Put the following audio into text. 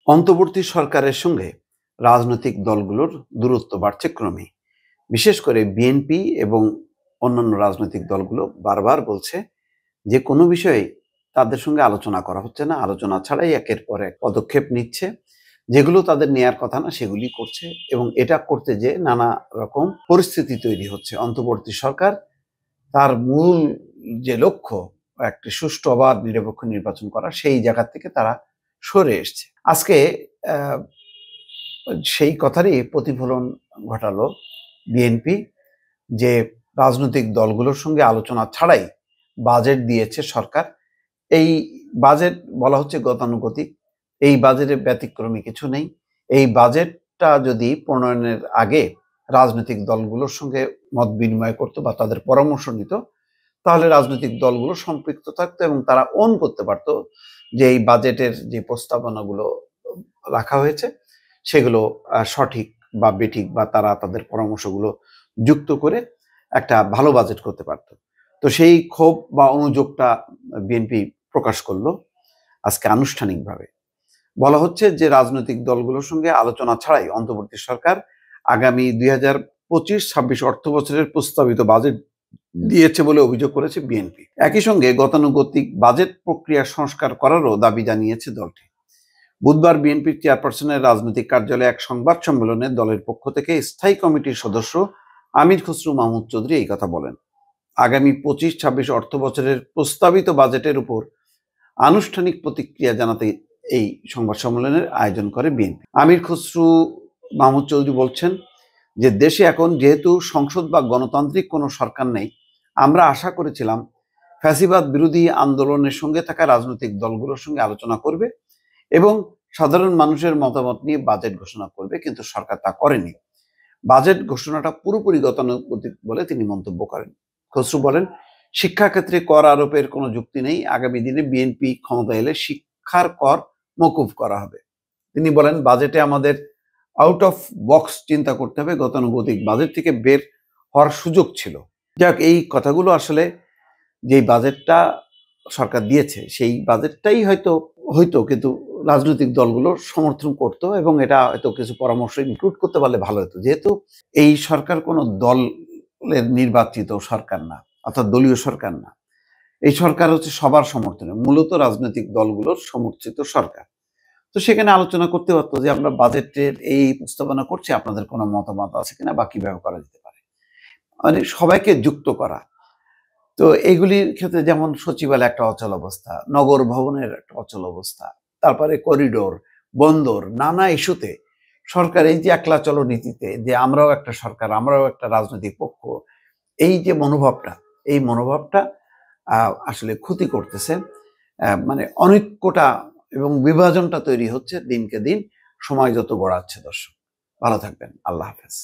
অন্তর্বর্তী সরকারের সঙ্গে রাজনৈতিক দলগুলোর দূরত্ব বাড়ছে ক্রমেই। বিশেষ করে বিএনপি এবং অন্যান্য রাজনৈতিক দলগুলো বারবার বলছে যে কোনো বিষয়ে তাদের সঙ্গে আলোচনা করা হচ্ছে না, আলোচনা ছাড়াই একের পর এক পদক্ষেপ নিচ্ছে। যেগুলো তাদের নেয়ার কথা না সেগুলি করছে এবং এটা করতে যেয়ে নানা রকম পরিস্থিতি তৈরি হচ্ছে। অন্তর্বর্তী সরকার তার মূল যে লক্ষ্য একটি সুষ্ঠু অবাধ নিরপেক্ষ নির্বাচন করা, সেই জায়গা থেকে তারা সরে এসছে। আজকে আহ, সেই কথারই প্রতিফলন ঘটালো বিএনপি, যে রাজনৈতিক দলগুলোর সঙ্গে আলোচনা ছাড়াই বাজেট দিয়েছে সরকার। এই বাজেট বলা হচ্ছে গতানুগতিক, এই বাজেটে ব্যতিক্রমী কিছু নেই। এই বাজেটটা যদি প্রণয়নের আগে রাজনৈতিক দলগুলোর সঙ্গে মত বিনিময় করতো বা তাদের পরামর্শ নিত, তাহলে রাজনৈতিক দলগুলো সম্পৃক্ত থাকতো এবং তারা অন করতে পারতো যে এই বাজেটের যে প্রস্তাবনাগুলো রাখা হয়েছে সেগুলো সঠিক বা বেঠিক, বা তারা তাদের পরামর্শগুলো যুক্ত করে একটা ভালো বাজেট করতে পারতো। তো সেই ক্ষোভ বা অনুযোগটা বিএনপি প্রকাশ করলো আজকে আনুষ্ঠানিকভাবে। বলা হচ্ছে যে রাজনৈতিক দলগুলোর সঙ্গে আলোচনা ছাড়াই অন্তর্বর্তী সরকার আগামী 2025-26 অর্থ বছরের প্রস্তাবিত বাজেট দিয়েছে বলে অভিযোগ করেছে বিএনপি। একই সঙ্গে গতানুগতিক বাজেট প্রক্রিয়া সংস্কার করারও দাবি জানিয়েছে দলটি। বুধবার বিএনপির চেয়ারপারসনের রাজনৈতিক কার্যালয়ে এক সংবাদ সম্মেলনে দলের পক্ষ থেকে স্থায়ী কমিটির সদস্য আমির খসরু মাহমুদ চৌধুরী এই কথা বলেন। আগামী 25-26 অর্থ বছরের প্রস্তাবিত বাজেটের উপর আনুষ্ঠানিক প্রতিক্রিয়া জানাতে এই সংবাদ সম্মেলনের আয়োজন করে বিএনপি। আমির খসরু মাহমুদ চৌধুরী বলছেন যে দেশে এখন যেহেতু সংসদ বা গণতান্ত্রিক কোনো সরকার নেই, আমরা আশা করেছিলাম ফ্যাসিবাদ বিরোধী আন্দোলনের সঙ্গে থাকা রাজনৈতিক দলগুলোর সঙ্গে আলোচনা করবে এবং সাধারণ মানুষের মতামত নিয়ে বাজেট ঘোষণা করবে, কিন্তু সরকার তা করেনি। বাজেট ঘোষণাটা পুরোপুরি গতানুগতিক বলে তিনি মন্তব্য করেন। খসরু বলেন, শিক্ষাক্ষেত্রে কর আরোপের কোনো যুক্তি নেই। আগামী দিনে বিএনপি ক্ষমতা এলে শিক্ষার কর মকুব করা হবে। তিনি বলেন, বাজেটে আমাদের আউট অফ বক্স চিন্তা করতে হবে, গতানুগতিক বাজেট থেকে বের হওয়ার সুযোগ ছিল। যাক, এই কথাগুলো আসলে যেই বাজেটটা সরকার দিয়েছে সেই বাজেটটাই হয়তো হইতো, কিন্তু রাজনৈতিক দলগুলো সমর্থন করতো এবং এটা হয়তো কিছু পরামর্শ ইনক্লুড করতে পারলে ভালো হতো। যেহেতু এই সরকার কোনো দলের নির্বাচিত সরকার না, অর্থাৎ দলীয় সরকার না, এই সরকার হচ্ছে সবার সমর্থনে, মূলত রাজনৈতিক দলগুলোর সমর্থিত সরকার। তো সেখানে আলোচনা করতে পারতো যে আমরা বাজেটের এই প্রস্তাবনা করছি, আপনাদের কোনো মতামত আছে কিনা বা কিভাবে করা যেতে পারে, মানে সবাইকে যুক্ত করা। তো এইগুলির ক্ষেত্রে যেমন সচিবালয় একটা অচল অবস্থা, নগর ভবনের একটা অচল অবস্থা, তারপরে করিডোর, বন্দর, নানা ইস্যুতে সরকার এই যে একলা চলো নীতিতে, যে আমরাও একটা সরকার, আমরাও একটা রাজনৈতিক পক্ষ, এই যে মনোভাবটা, এই মনোভাবটা আসলে ক্ষতি করতেছে। মানে অনৈক্যটা এবং বিভাজনটা তৈরি হচ্ছে দিনকে দিন, সময় যত গড়াচ্ছে। দর্শক ভালো থাকবেন, আল্লাহ হাফেজ।